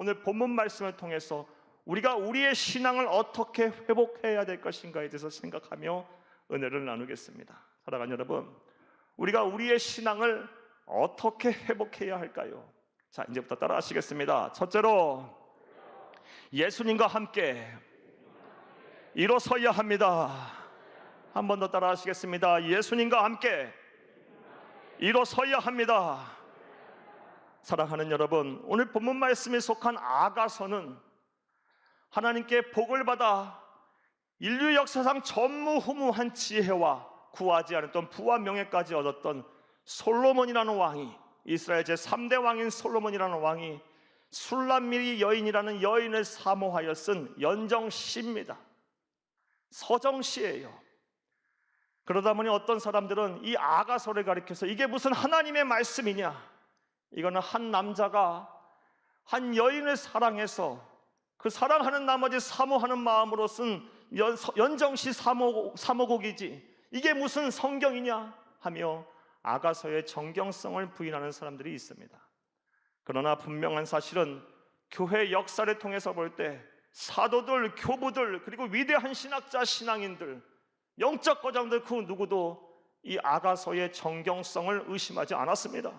오늘 본문 말씀을 통해서 우리가 우리의 신앙을 어떻게 회복해야 될 것인가에 대해서 생각하며 은혜를 나누겠습니다. 사랑하는 여러분, 우리가 우리의 신앙을 어떻게 회복해야 할까요? 자, 이제부터 따라하시겠습니다. 첫째로, 예수님과 함께 일어서야 합니다. 한 번 더 따라하시겠습니다. 예수님과 함께 일어서야 합니다. 사랑하는 여러분, 오늘 본문 말씀에 속한 아가서는 하나님께 복을 받아 인류 역사상 전무후무한 지혜와 구하지 않았던 부와 명예까지 얻었던 솔로몬이라는 왕이, 이스라엘 제3대 왕인 솔로몬이라는 왕이 술람미리 여인이라는 여인을 사모하여 쓴 연정시입니다. 서정시예요. 그러다 보니 어떤 사람들은 이 아가서를 가리켜서 이게 무슨 하나님의 말씀이냐, 이거는 한 남자가 한 여인을 사랑해서 그 사랑하는 나머지 사모하는 마음으로 쓴 연정시 사모곡이지 이게 무슨 성경이냐 하며 아가서의 정경성을 부인하는 사람들이 있습니다. 그러나 분명한 사실은 교회 역사를 통해서 볼 때 사도들, 교부들, 그리고 위대한 신학자, 신앙인들, 영적 거장들 그 누구도 이 아가서의 정경성을 의심하지 않았습니다.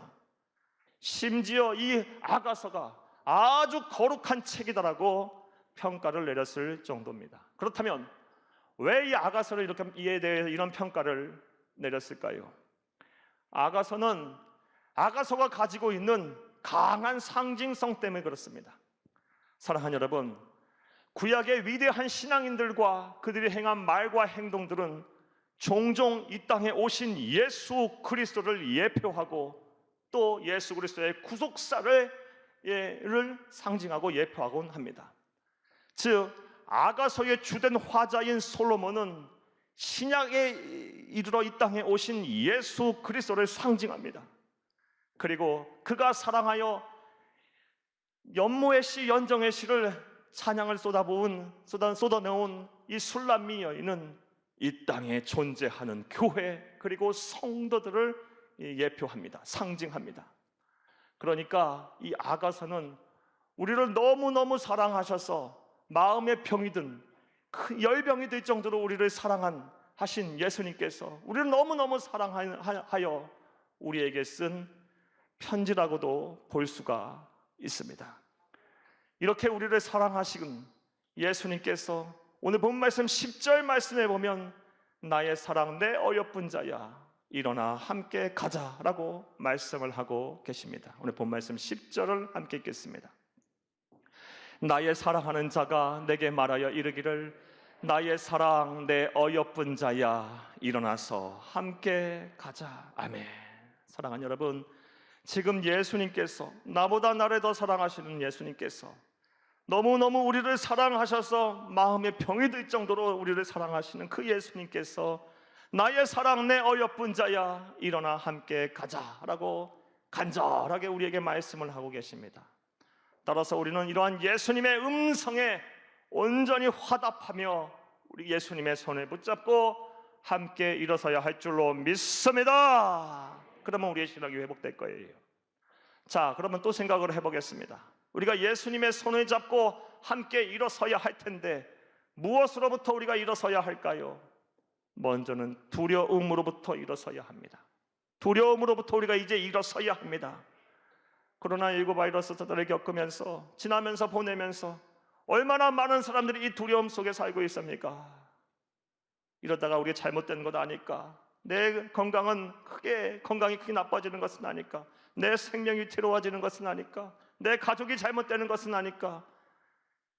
심지어 이 아가서가 아주 거룩한 책이다라고 평가를 내렸을 정도입니다. 그렇다면 왜 이 아가서를 이렇게 이에 대해 이런 평가를 내렸을까요? 아가서가 가지고 있는 강한 상징성 때문에 그렇습니다. 사랑하는 여러분, 구약의 위대한 신앙인들과 그들이 행한 말과 행동들은 종종 이 땅에 오신 예수 그리스도를 예표하고 또 예수 그리스도의 구속사를 상징하고 예표하곤 합니다. 즉 아가서의 주된 화자인 솔로몬은 신약에 이르러 이 땅에 오신 예수 그리스도를 상징합니다. 그리고 그가 사랑하여 연모의 시, 연정의 시를 찬양을 쏟아내온 이 술람미 여인은 이 땅에 존재하는 교회 그리고 성도들을 예표합니다. 상징합니다. 그러니까 이 아가서는 우리를 너무너무 사랑하셔서 마음의 병이든 열병이 될 정도로 우리를 사랑하신 예수님께서 우리를 너무너무 사랑하여 우리에게 쓴 편지라고도 볼 수가 있습니다. 이렇게 우리를 사랑하신 예수님께서 오늘 본 말씀 10절 말씀에 보면 나의 사랑 내 어여쁜 자야 일어나 함께 가자라고 말씀을 하고 계십니다. 오늘 본 말씀 10절을 함께 읽겠습니다. 나의 사랑하는 자가 내게 말하여 이르기를 나의 사랑 내 어여쁜 자야 일어나서 함께 가자. 아멘. 사랑하는 여러분, 지금 예수님께서, 나보다 나를 더 사랑하시는 예수님께서 너무너무 우리를 사랑하셔서 마음의 병이 들 정도로 우리를 사랑하시는 그 예수님께서 나의 사랑 내 어여쁜 자야 일어나 함께 가자라고 간절하게 우리에게 말씀을 하고 계십니다. 따라서 우리는 이러한 예수님의 음성에 온전히 화답하며 우리 예수님의 손을 붙잡고 함께 일어서야 할 줄로 믿습니다. 그러면 우리의 신앙이 회복될 거예요. 자, 그러면 또 생각을 해보겠습니다. 우리가 예수님의 손을 잡고 함께 일어서야 할 텐데 무엇으로부터 우리가 일어서야 할까요? 먼저는 두려움으로부터 일어서야 합니다. 두려움으로부터 우리가 이제 일어서야 합니다. 코로나19 바이러스를 겪으면서 지나면서 보내면서 얼마나 많은 사람들이 이 두려움 속에 살고 있습니까? 이러다가 우리가 잘못된 것 아닐까? 내 건강이 크게 나빠지는 것은 아닐까? 내 생명이 위태로워지는 것은 아닐까? 내 가족이 잘못되는 것은 아닐까?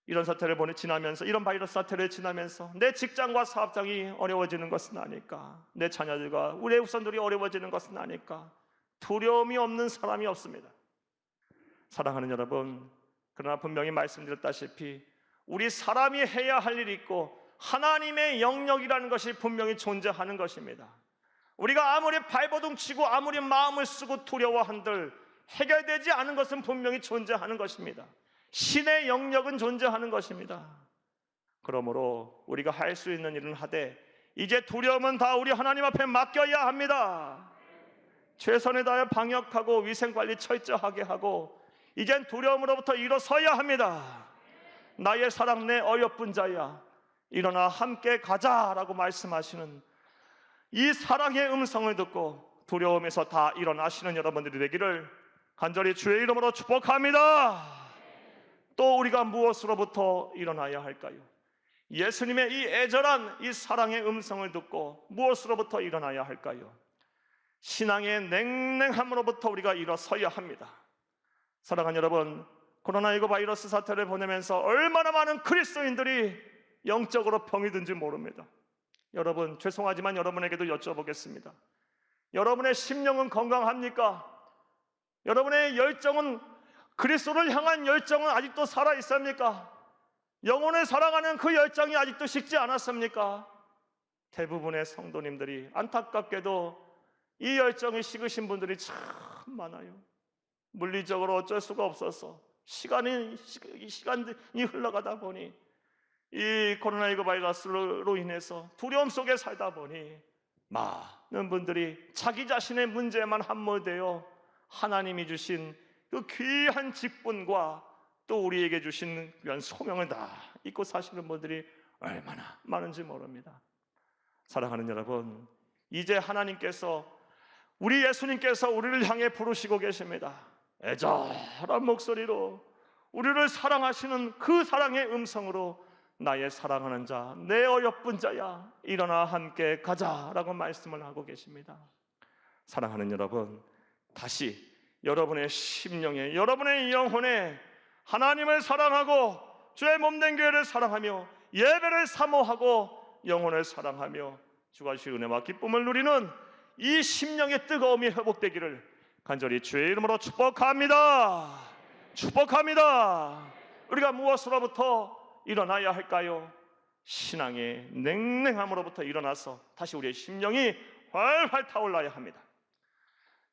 이런 사태를 지나면서, 이런 바이러스 사태를 지나면서 내 직장과 사업장이 어려워지는 것은 아닐까? 내 자녀들과 우리의 후손들이 어려워지는 것은 아닐까? 두려움이 없는 사람이 없습니다. 사랑하는 여러분, 그러나 분명히 말씀드렸다시피 우리 사람이 해야 할 일이 있고 하나님의 영역이라는 것이 분명히 존재하는 것입니다. 우리가 아무리 발버둥치고 아무리 마음을 쓰고 두려워한들 해결되지 않은 것은 분명히 존재하는 것입니다. 신의 영역은 존재하는 것입니다. 그러므로 우리가 할 수 있는 일은 하되 이제 두려움은 다 우리 하나님 앞에 맡겨야 합니다. 최선을 다해 방역하고 위생관리 철저하게 하고 이젠 두려움으로부터 일어서야 합니다. 나의 사랑 내 어여쁜 자야, 일어나 함께 가자라고 말씀하시는 이 사랑의 음성을 듣고 두려움에서 다 일어나시는 여러분들이 되기를 간절히 주의 이름으로 축복합니다. 또 우리가 무엇으로부터 일어나야 할까요? 예수님의 이 애절한 이 사랑의 음성을 듣고 무엇으로부터 일어나야 할까요? 신앙의 냉랭함으로부터 우리가 일어서야 합니다. 사랑하는 여러분, 코로나19 바이러스 사태를 보내면서 얼마나 많은 그리스도인들이 영적으로 병이 든지 모릅니다. 여러분, 죄송하지만 여러분에게도 여쭤보겠습니다. 여러분의 심령은 건강합니까? 여러분의 열정은, 그리스도를 향한 열정은 아직도 살아있습니까? 영혼을 사랑하는 그 열정이 아직도 식지 않았습니까? 대부분의 성도님들이 안타깝게도 이 열정이 식으신 분들이 참 많아요. 물리적으로 어쩔 수가 없어서 시간이 흘러가다 보니, 이 코로나19 바이러스로 인해서 두려움 속에 살다 보니 많은 분들이 자기 자신의 문제에만 함몰되어 하나님이 주신 그 귀한 직분과 또 우리에게 주신 귀한 소명을 다 잊고 사시는 분들이 얼마나 많은지 모릅니다. 사랑하는 여러분, 이제 하나님께서, 우리 예수님께서 우리를 향해 부르시고 계십니다. 애절한 목소리로 우리를 사랑하시는 그 사랑의 음성으로 나의 사랑하는 자, 내 어여쁜 자야, 일어나 함께 가자라고 말씀을 하고 계십니다. 사랑하는 여러분, 다시 여러분의 심령에, 여러분의 영혼에 하나님을 사랑하고 주의 몸된 교회를 사랑하며 예배를 사모하고 영혼을 사랑하며 주가 주신 은혜와 기쁨을 누리는 이 심령의 뜨거움이 회복되기를 간절히 주의 이름으로 축복합니다. 축복합니다. 우리가 무엇으로부터 일어나야 할까요? 신앙의 냉랭함으로부터 일어나서 다시 우리의 심령이 활활 타올라야 합니다.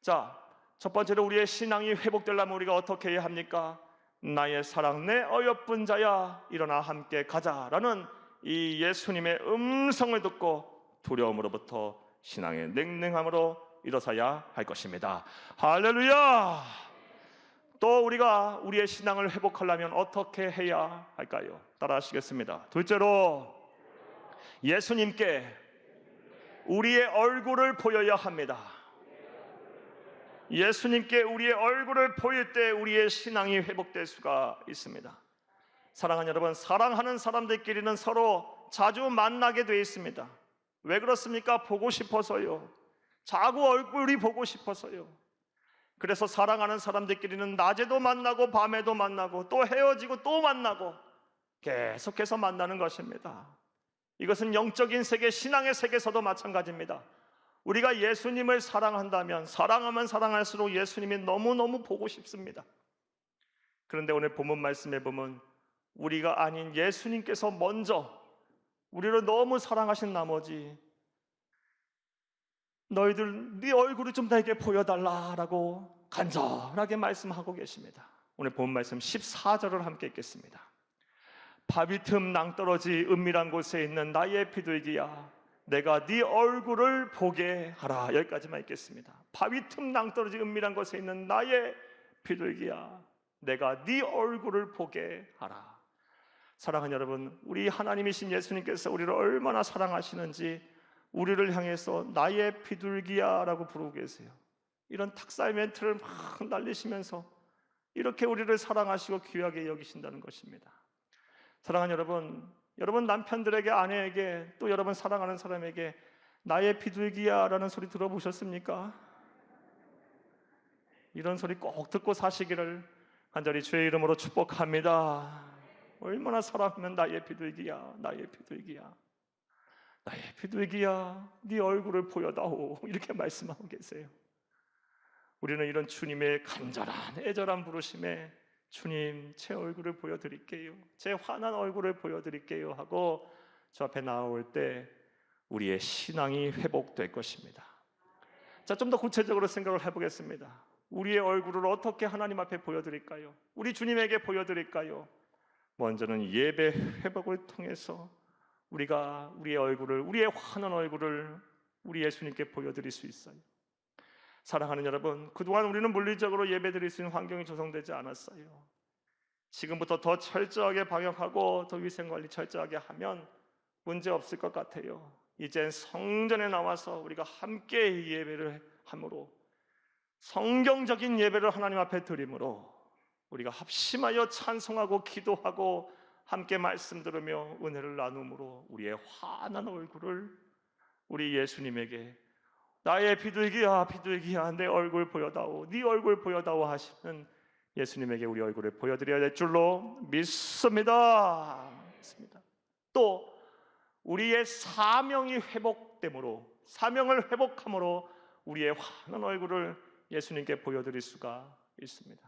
자, 첫 번째로 우리의 신앙이 회복되려면 우리가 어떻게 해야 합니까? 나의 사랑 내 어여쁜 자야, 일어나 함께 가자라는 이 예수님의 음성을 듣고 두려움으로부터 신앙의 냉랭함으로 일어서야 할 것입니다. 할렐루야! 또 우리가 우리의 신앙을 회복하려면 어떻게 해야 할까요? 따라 하시겠습니다. 둘째로, 예수님께 우리의 얼굴을 보여야 합니다. 예수님께 우리의 얼굴을 보일 때 우리의 신앙이 회복될 수가 있습니다. 사랑하는 여러분, 사랑하는 사람들끼리는 서로 자주 만나게 되어 있습니다. 왜 그렇습니까? 보고 싶어서요. 자꾸 얼굴이 보고 싶어서요. 그래서 사랑하는 사람들끼리는 낮에도 만나고 밤에도 만나고 또 헤어지고 또 만나고 계속해서 만나는 것입니다. 이것은 영적인 세계, 신앙의 세계에서도 마찬가지입니다. 우리가 예수님을 사랑한다면 사랑하면 사랑할수록 예수님이 너무너무 보고 싶습니다. 그런데 오늘 본문 말씀에 보면 우리가 아닌 예수님께서 먼저 우리를 너무 사랑하신 나머지 너희들 네 얼굴을 좀 나에게 보여달라라고 간절하게 말씀하고 계십니다. 오늘 본 말씀 14절을 함께 읽겠습니다. 바위 틈 낭떠러지 은밀한 곳에 있는 나의 비둘기야, 내가 네 얼굴을 보게 하라. 여기까지만 읽겠습니다. 바위 틈 낭떠러지 은밀한 곳에 있는 나의 비둘기야, 내가 네 얼굴을 보게 하라. 사랑하는 여러분, 우리 하나님이신 예수님께서 우리를 얼마나 사랑하시는지 우리를 향해서 나의 비둘기야 라고 부르고 계세요. 이런 탁살 멘트를 막 날리시면서 이렇게 우리를 사랑하시고 귀하게 여기신다는 것입니다. 사랑하는 여러분, 여러분 남편들에게, 아내에게, 또 여러분 사랑하는 사람에게 나의 비둘기야 라는 소리 들어보셨습니까? 이런 소리 꼭 듣고 사시기를 간절히 주의 이름으로 축복합니다. 얼마나 사랑하면 나의 비둘기야, 나의 비둘기야, 나의 비둘기야, 네 얼굴을 보여다오, 이렇게 말씀하고 계세요. 우리는 이런 주님의 간절한 애절한 부르심에 주님, 제 얼굴을 보여드릴게요, 제 환한 얼굴을 보여드릴게요 하고 저 앞에 나올 때 우리의 신앙이 회복될 것입니다. 자, 좀 더 구체적으로 생각을 해보겠습니다. 우리의 얼굴을 어떻게 하나님 앞에 보여드릴까요? 우리 주님에게 보여드릴까요? 먼저는 예배 회복을 통해서 우리가 우리의 얼굴을, 우리의 환한 얼굴을 우리 예수님께 보여드릴 수 있어요. 사랑하는 여러분, 그동안 우리는 물리적으로 예배드릴 수 있는 환경이 조성되지 않았어요. 지금부터 더 철저하게 방역하고 더 위생관리 철저하게 하면 문제 없을 것 같아요. 이젠 성전에 나와서 우리가 함께 예배를 함으로, 성경적인 예배를 하나님 앞에 드림으로 우리가 합심하여 찬송하고 기도하고 함께 말씀 들으며 은혜를 나눔으로 우리의 환한 얼굴을 우리 예수님에게 나의 비둘기야 비둘기야 내 얼굴 보여다오 네 얼굴 보여다오 하시는 예수님에게 우리 얼굴을 보여드려야 될 줄로 믿습니다. 또 우리의 사명이 회복됨으로, 사명을 회복함으로 우리의 환한 얼굴을 예수님께 보여드릴 수가 있습니다.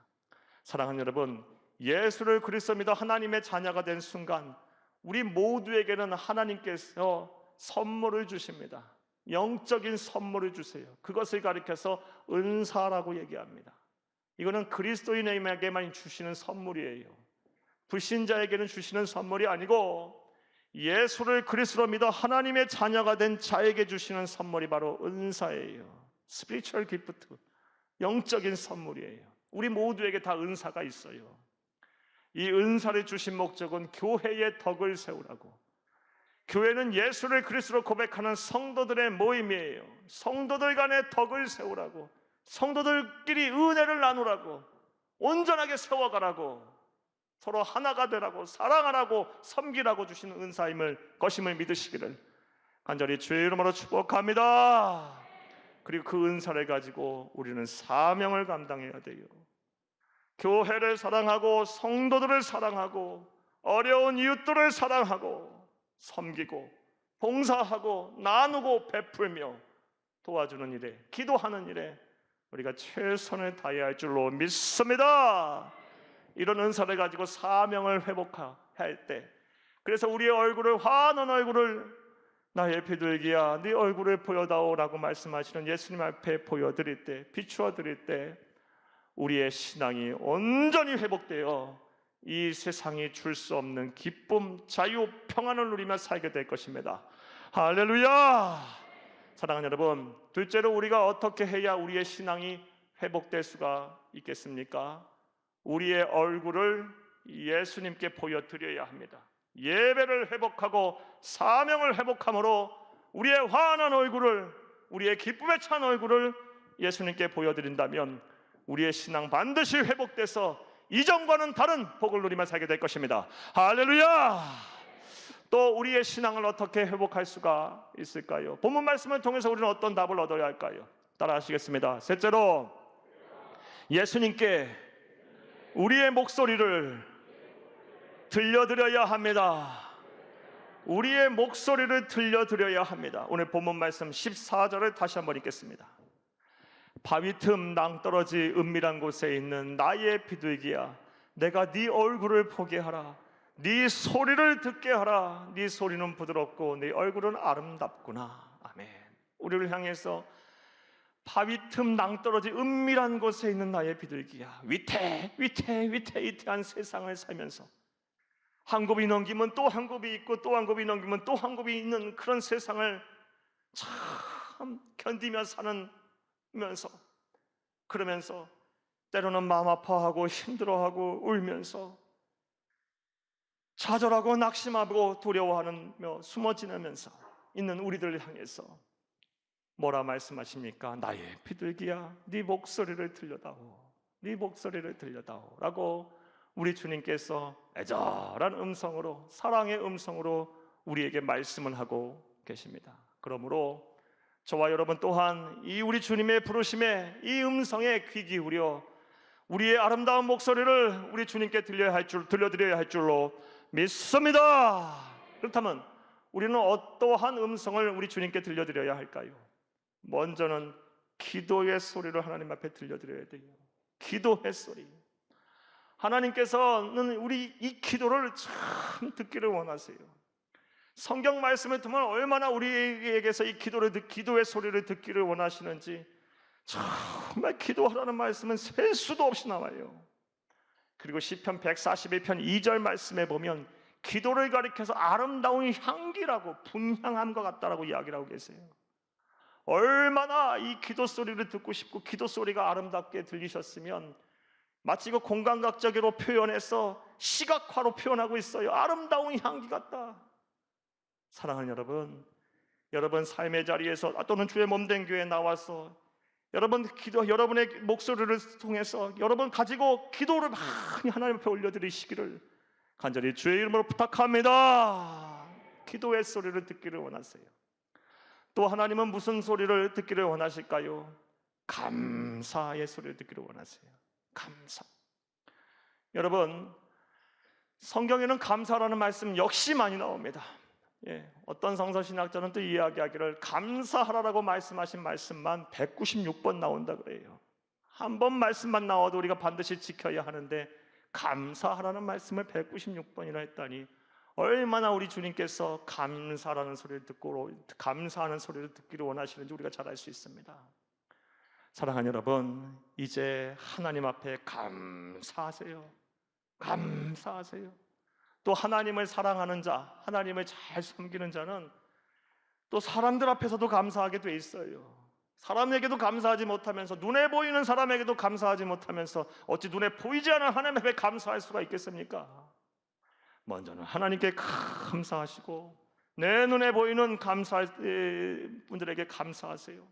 사랑하는 여러분, 예수를 그리스도 믿어 하나님의 자녀가 된 순간 우리 모두에게는 하나님께서 선물을 주십니다. 영적인 선물을 주세요. 그것을 가리켜서 은사라고 얘기합니다. 이거는 그리스도인에게만 주시는 선물이에요. 불신자에게는 주시는 선물이 아니고 예수를 그리스도로 믿어 하나님의 자녀가 된 자에게 주시는 선물이 바로 은사예요. 스피리추얼 기프트, 영적인 선물이에요. 우리 모두에게 다 은사가 있어요. 이 은사를 주신 목적은 교회의 덕을 세우라고. 교회는 예수를 그리스도로 고백하는 성도들의 모임이에요. 성도들 간의 덕을 세우라고, 성도들끼리 은혜를 나누라고, 온전하게 세워가라고, 서로 하나가 되라고, 사랑하라고, 섬기라고 주시는 은사임을 것임을 믿으시기를 간절히 주의 이름으로 축복합니다. 그리고 그 은사를 가지고 우리는 사명을 감당해야 돼요. 교회를 사랑하고 성도들을 사랑하고 어려운 이웃들을 사랑하고 섬기고 봉사하고 나누고 베풀며 도와주는 일에, 기도하는 일에 우리가 최선을 다해야 할 줄로 믿습니다. 이런 은사를 가지고 사명을 회복할 때, 그래서 우리의 얼굴을, 환한 얼굴을 나의 비둘기야 네 얼굴을 보여다오라고 말씀하시는 예수님 앞에 보여드릴 때, 비추어 드릴 때 우리의 신앙이 온전히 회복되어 이 세상이 줄 수 없는 기쁨, 자유, 평안을 누리며 살게 될 것입니다. 할렐루야! 사랑하는 여러분, 둘째로 우리가 어떻게 해야 우리의 신앙이 회복될 수가 있겠습니까? 우리의 얼굴을 예수님께 보여드려야 합니다. 예배를 회복하고 사명을 회복함으로 우리의 환한 얼굴을, 우리의 기쁨에 찬 얼굴을 예수님께 보여드린다면 우리의 신앙 반드시 회복돼서 이전과는 다른 복을 누리며 살게 될 것입니다. 할렐루야! 또 우리의 신앙을 어떻게 회복할 수가 있을까요? 본문 말씀을 통해서 우리는 어떤 답을 얻어야 할까요? 따라 하시겠습니다. 셋째로, 예수님께 우리의 목소리를 들려드려야 합니다. 우리의 목소리를 들려드려야 합니다. 오늘 본문 말씀 14절을 다시 한번 읽겠습니다. 바위 틈 낭떠러지 은밀한 곳에 있는 나의 비둘기야, 내가 네 얼굴을 보게 하라. 네 소리를 듣게 하라. 네 소리는 부드럽고 네 얼굴은 아름답구나. 아멘. 우리를 향해서 바위 틈 낭떠러지 은밀한 곳에 있는 나의 비둘기야, 위태위태한 세상을 살면서 한 곱이 넘기면 또 한 곱이 있고 또 한 곱이 넘기면 또 한 곱이 있는 그런 세상을 참 견디며 사는면서, 그러면서 때로는 마음 아파하고 힘들어하고 울면서 좌절하고 낙심하고 두려워하며 숨어 지내면서 있는 우리들을 향해서 뭐라 말씀하십니까? 나의 비둘기야, 네 목소리를 들려다오, 네 목소리를 들려다오 라고 우리 주님께서 애절한 음성으로, 사랑의 음성으로 우리에게 말씀을 하고 계십니다. 그러므로 저와 여러분 또한 이 우리 주님의 부르심에, 이 음성에 귀 기울여 우리의 아름다운 목소리를 우리 주님께 들려드려야 할 줄로 믿습니다. 그렇다면 우리는 어떠한 음성을 우리 주님께 들려드려야 할까요? 먼저는 기도의 소리를 하나님 앞에 들려드려야 돼요. 기도의 소리. 하나님께서는 우리 이 기도를 참 듣기를 원하세요. 성경 말씀을 보면 얼마나 우리에게서 이 기도의 소리를 듣기를 원하시는지 정말 기도하라는 말씀은 셀 수도 없이 나와요. 그리고 시편 141편 2절 말씀에 보면 기도를 가리켜서 아름다운 향기라고, 분향함과 같다라고 이야기를 하고 계세요. 얼마나 이 기도 소리를 듣고 싶고 기도 소리가 아름답게 들리셨으면 마치 그 공감각적으로 표현해서 시각화로 표현하고 있어요. 아름다운 향기 같다. 사랑하는 여러분, 여러분 삶의 자리에서 또는 주의 몸된 교회에 나와서 여러분의 목소리를 통해서 여러분 가지고 기도를 많이 하나님 앞에 올려드리시기를 간절히 주의 이름으로 부탁합니다. 기도의 소리를 듣기를 원하세요. 또 하나님은 무슨 소리를 듣기를 원하실까요? 감사의 소리를 듣기를 원하세요. 감사. 여러분, 성경에는 감사라는 말씀 역시 많이 나옵니다. 어떤 성서신학자는 또 이야기하기를 감사하라고 말씀하신 말씀만 196번 나온다 그래요. 한 번 말씀만 나와도 우리가 반드시 지켜야 하는데 감사하라는 말씀을 196번이나 했다니 얼마나 우리 주님께서 감사라는 소리를 듣고 감사하는 소리를 듣기를 원하시는지 우리가 잘 알 수 있습니다. 사랑하는 여러분, 이제 하나님 앞에 감사하세요. 감사하세요. 또 하나님을 사랑하는 자, 하나님을 잘 섬기는 자는 또 사람들 앞에서도 감사하게 돼 있어요. 사람에게도 감사하지 못하면서, 눈에 보이는 사람에게도 감사하지 못하면서 어찌 눈에 보이지 않는 하나님 앞에 감사할 수가 있겠습니까? 먼저는 하나님께 감사하시고 내 눈에 보이는 감사할 분들에게 감사하세요.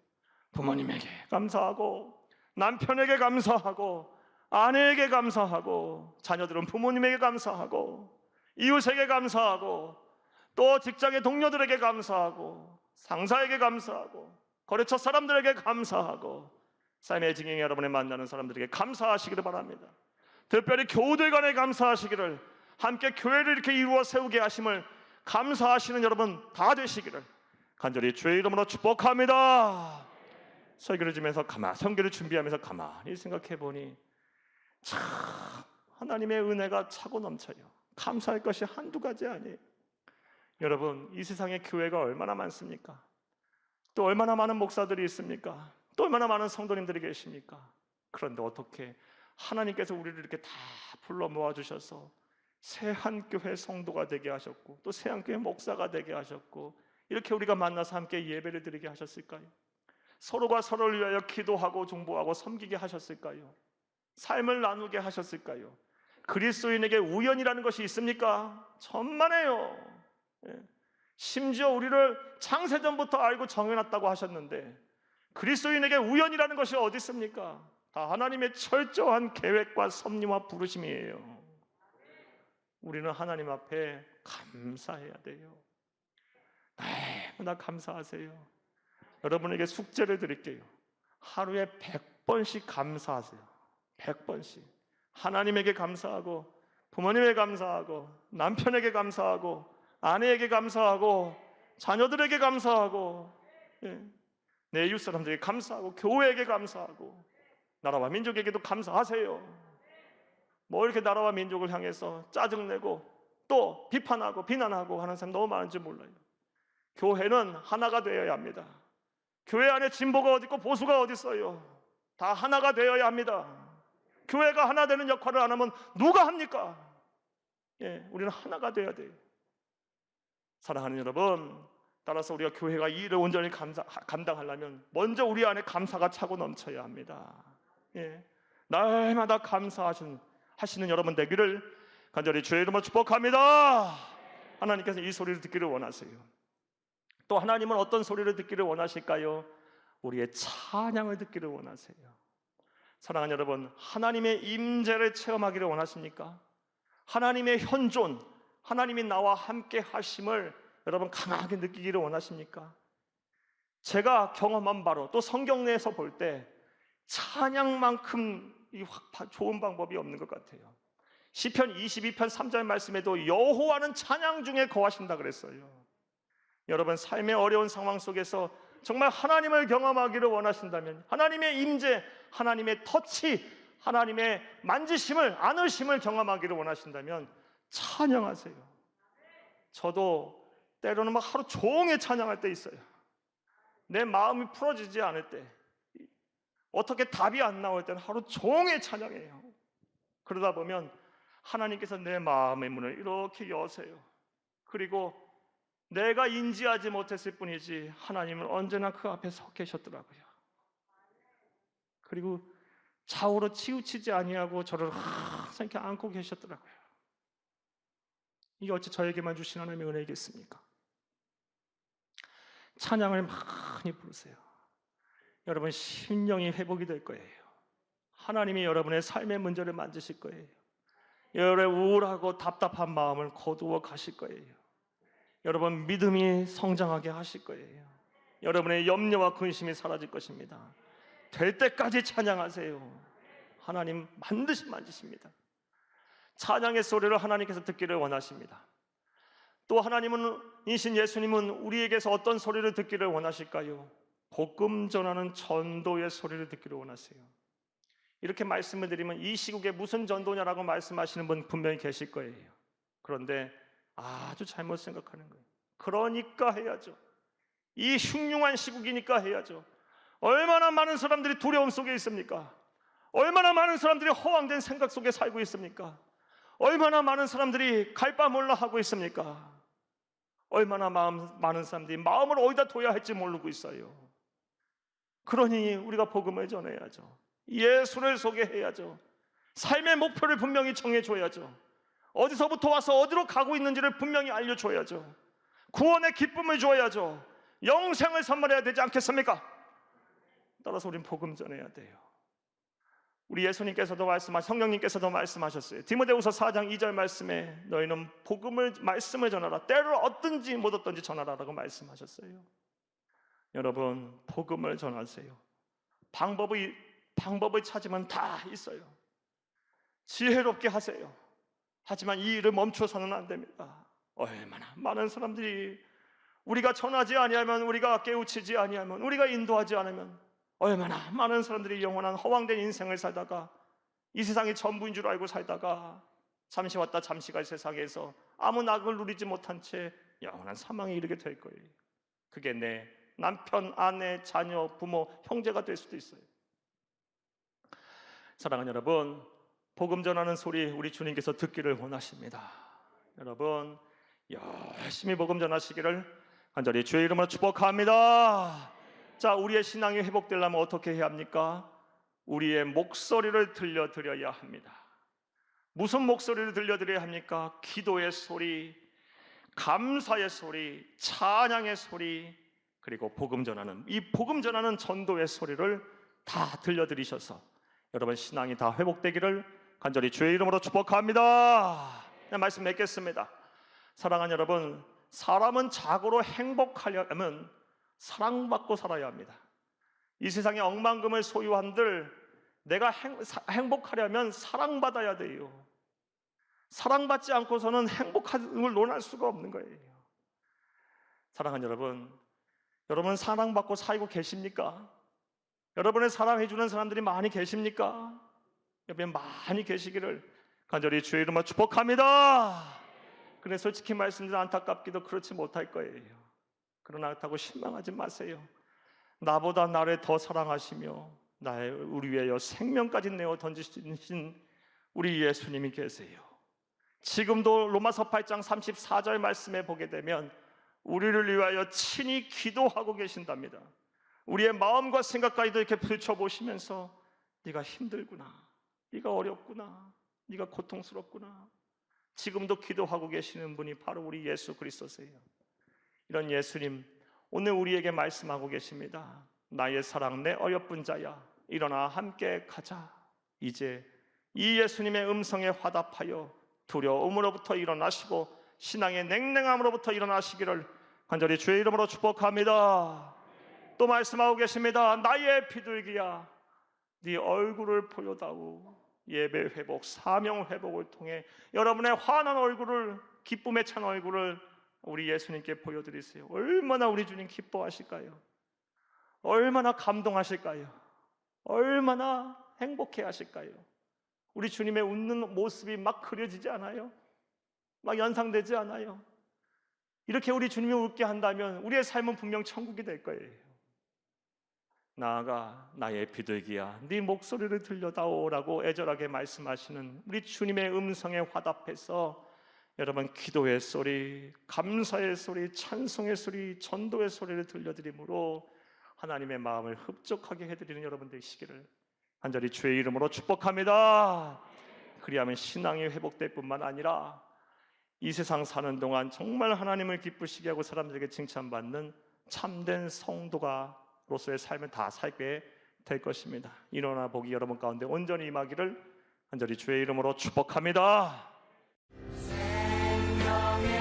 부모님에게 감사하고 남편에게 감사하고 아내에게 감사하고 자녀들은 부모님에게 감사하고 이웃에게 감사하고 또 직장의 동료들에게 감사하고 상사에게 감사하고 거래처 사람들에게 감사하고 삶의 증인에 여러분을 만나는 사람들에게 감사하시기를 바랍니다. 특별히 교우들 간에 감사하시기를, 함께 교회를 이렇게 이루어 세우게 하심을 감사하시는 여러분 다 되시기를 간절히 주의 이름으로 축복합니다. 설교를 주면서 성교를 준비하면서 가만히 생각해 보니 참 하나님의 은혜가 차고 넘쳐요. 감사할 것이 한두 가지 아니에요. 여러분, 이 세상에 교회가 얼마나 많습니까? 또 얼마나 많은 목사들이 있습니까? 또 얼마나 많은 성도님들이 계십니까? 그런데 어떻게 하나님께서 우리를 이렇게 다 불러 모아주셔서 새한교회 성도가 되게 하셨고 또 새한교회 목사가 되게 하셨고 이렇게 우리가 만나서 함께 예배를 드리게 하셨을까요? 서로가 서로를 위하여 기도하고 중보하고 섬기게 하셨을까요? 삶을 나누게 하셨을까요? 그리스도인에게 우연이라는 것이 있습니까? 천만에요. 심지어 우리를 창세전부터 알고 정해놨다고 하셨는데 그리스도인에게 우연이라는 것이 어디 있습니까? 다 하나님의 철저한 계획과 섭리와 부르심이에요. 우리는 하나님 앞에 감사해야 돼요. 나 감사하세요. 여러분에게 숙제를 드릴게요. 하루에 100번씩 감사하세요. 100번씩. 하나님에게 감사하고 부모님에게 감사하고 남편에게 감사하고 아내에게 감사하고 자녀들에게 감사하고 내 이웃 사람들에게 감사하고 교회에게 감사하고 나라와 민족에게도 감사하세요. 뭐 이렇게 나라와 민족을 향해서 짜증내고 또 비판하고 비난하고 하는 사람 너무 많은지 몰라요. 교회는 하나가 되어야 합니다. 교회 안에 진보가 어디 있고 보수가 어디 있어요. 다 하나가 되어야 합니다. 교회가 하나 되는 역할을 안 하면 누가 합니까? 우리는 하나가 되어야 돼요. 사랑하는 여러분, 따라서 우리가 교회가 이 일을 온전히 감당하려면 먼저 우리 안에 감사가 차고 넘쳐야 합니다. 날마다 감사하시는 여러분 되기를 간절히 주의 이름으로 축복합니다. 하나님께서 이 소리를 듣기를 원하세요. 또 하나님은 어떤 소리를 듣기를 원하실까요? 우리의 찬양을 듣기를 원하세요. 사랑하는 여러분, 하나님의 임재를 체험하기를 원하십니까? 하나님의 현존, 하나님이 나와 함께 하심을 여러분 강하게 느끼기를 원하십니까? 제가 경험한 바로 또 성경 내에서 볼 때 찬양만큼 좋은 방법이 없는 것 같아요. 시편 22편 3절 말씀에도 여호와는 찬양 중에 거하신다 그랬어요. 여러분 삶의 어려운 상황 속에서 정말 하나님을 경험하기를 원하신다면 하나님의 임재, 하나님의 터치, 하나님의 만지심을, 안으심을 경험하기를 원하신다면 찬양하세요. 저도 때로는 막 하루 종일 찬양할 때 있어요. 내 마음이 풀어지지 않을 때, 어떻게 답이 안 나올 때는 하루 종일 찬양해요. 그러다 보면 하나님께서 내 마음의 문을 이렇게 여세요. 그리고 내가 인지하지 못했을 뿐이지 하나님은 언제나 그 앞에 서 계셨더라고요. 그리고 좌우로 치우치지 아니하고 저를 항상 이렇게 안고 계셨더라고요. 이게 어찌 저에게만 주신 하나님의 은혜이겠습니까? 찬양을 많이 부르세요. 여러분 심령이 회복이 될 거예요. 하나님이 여러분의 삶의 문제를 만지실 거예요. 여러분의 우울하고 답답한 마음을 거두어 가실 거예요. 여러분 믿음이 성장하게 하실 거예요. 여러분의 염려와 근심이 사라질 것입니다. 될 때까지 찬양하세요. 하나님 반드시 만지십니다. 찬양의 소리를 하나님께서 듣기를 원하십니다. 또 하나님은 이신 예수님은 우리에게서 어떤 소리를 듣기를 원하실까요? 복음 전하는 전도의 소리를 듣기를 원하세요. 이렇게 말씀을 드리면 이 시국에 무슨 전도냐라고 말씀하시는 분 분명히 계실 거예요. 그런데 아주 잘못 생각하는 거예요. 그러니까 해야죠. 이 흉흉한 시국이니까 해야죠. 얼마나 많은 사람들이 두려움 속에 있습니까? 얼마나 많은 사람들이 허황된 생각 속에 살고 있습니까? 얼마나 많은 사람들이 갈 바 몰라 하고 있습니까? 얼마나 많은 사람들이 마음을 어디다 둬야 할지 모르고 있어요. 그러니 우리가 복음을 전해야죠. 예수를 소개해야죠. 삶의 목표를 분명히 정해줘야죠. 어디서부터 와서 어디로 가고 있는지를 분명히 알려줘야죠. 구원의 기쁨을 줘야죠. 영생을 선물해야 되지 않겠습니까? 따라서 우리는 복음 전해야 돼요. 우리 예수님께서도 성령님께서도 말씀하셨어요. 디모데후서 4장 2절 말씀에 너희는 말씀을 전하라. 때를 얻든지 못 얻든지 전하라라고 말씀하셨어요. 여러분 복음을 전하세요. 방법을 찾으면 다 있어요. 지혜롭게 하세요. 하지만 이 일을 멈춰서는 안 됩니다. 얼마나 많은 사람들이 우리가 전하지 아니하면, 우리가 깨우치지 아니하면, 우리가 인도하지 않으면 얼마나 많은 사람들이 영원한 허황된 인생을 살다가 이 세상이 전부인 줄 알고 살다가 잠시 왔다 잠시 갈 세상에서 아무 낙을 누리지 못한 채 영원한 사망에 이르게 될 거예요. 그게 내 남편, 아내, 자녀, 부모, 형제가 될 수도 있어요. 사랑하는 여러분, 복음 전하는 소리 우리 주님께서 듣기를 원하십니다. 여러분 열심히 복음 전하시기를 간절히 주의 이름으로 축복합니다. 자, 우리의 신앙이 회복되려면 어떻게 해야 합니까? 우리의 목소리를 들려드려야 합니다. 무슨 목소리를 들려드려야 합니까? 기도의 소리, 감사의 소리, 찬양의 소리, 그리고 복음 전하는, 이 복음 전하는 전도의 소리를 다 들려드리셔서 여러분 신앙이 다 회복되기를 간절히 주의 이름으로 축복합니다. 말씀 맺겠습니다. 사랑하는 여러분, 사람은 자고로 행복하려면 사랑받고 살아야 합니다. 이 세상에 억만금을 소유한들 내가 행복하려면 사랑받아야 돼요. 사랑받지 않고서는 행복함을 논할 수가 없는 거예요. 사랑하는 여러분, 여러분 사랑받고 살고 계십니까? 여러분을 사랑해주는 사람들이 많이 계십니까? 여러분 많이 계시기를 간절히 주의 이름으로 축복합니다. 그래 솔직히 말씀드려 안타깝기도 그렇지 못할 거예요. 그러나 그렇다고 실망하지 마세요. 나보다 나를 더 사랑하시며 우리 위하여 생명까지 내어 던지신 우리 예수님이 계세요. 지금도 로마서 8장 34절 말씀에 보게 되면 우리를 위하여 친히 기도하고 계신답니다. 우리의 마음과 생각까지도 이렇게 펼쳐보시면서 네가 힘들구나, 네가 어렵구나, 네가 고통스럽구나, 지금도 기도하고 계시는 분이 바로 우리 예수 그리스도세요. 이런 예수님 오늘 우리에게 말씀하고 계십니다. 나의 사랑 내 어여쁜 자야 일어나 함께 가자. 이제 이 예수님의 음성에 화답하여 두려움으로부터 일어나시고 신앙의 냉랭함으로부터 일어나시기를 간절히 주의 이름으로 축복합니다. 또 말씀하고 계십니다. 나의 비둘기야 네 얼굴을 보여다오. 예배 회복, 사명 회복을 통해 여러분의 환한 얼굴을, 기쁨에 찬 얼굴을 우리 예수님께 보여드리세요. 얼마나 우리 주님 기뻐하실까요? 얼마나 감동하실까요? 얼마나 행복해 하실까요? 우리 주님의 웃는 모습이 막 그려지지 않아요? 막 연상되지 않아요? 이렇게 우리 주님이 웃게 한다면 우리의 삶은 분명 천국이 될 거예요. 나아가 나의 비둘기야 네 목소리를 들려다오라고 애절하게 말씀하시는 우리 주님의 음성에 화답해서 여러분, 기도의 소리, 감사의 소리, 찬송의 소리, 전도의 소리를 들려드림으로 하나님의 마음을 흡족하게 해드리는 여러분 되시기를 간절히 주의 이름으로 축복합니다. 그리하면 신앙이 회복될 뿐만 아니라 이 세상 사는 동안 정말 하나님을 기쁘시게 하고 사람들에게 칭찬받는 참된 성도가로서의 삶을 다 살게 될 것입니다. 이로나 복이 여러분 가운데 온전히 임하기를 간절히 주의 이름으로 축복합니다. 생명의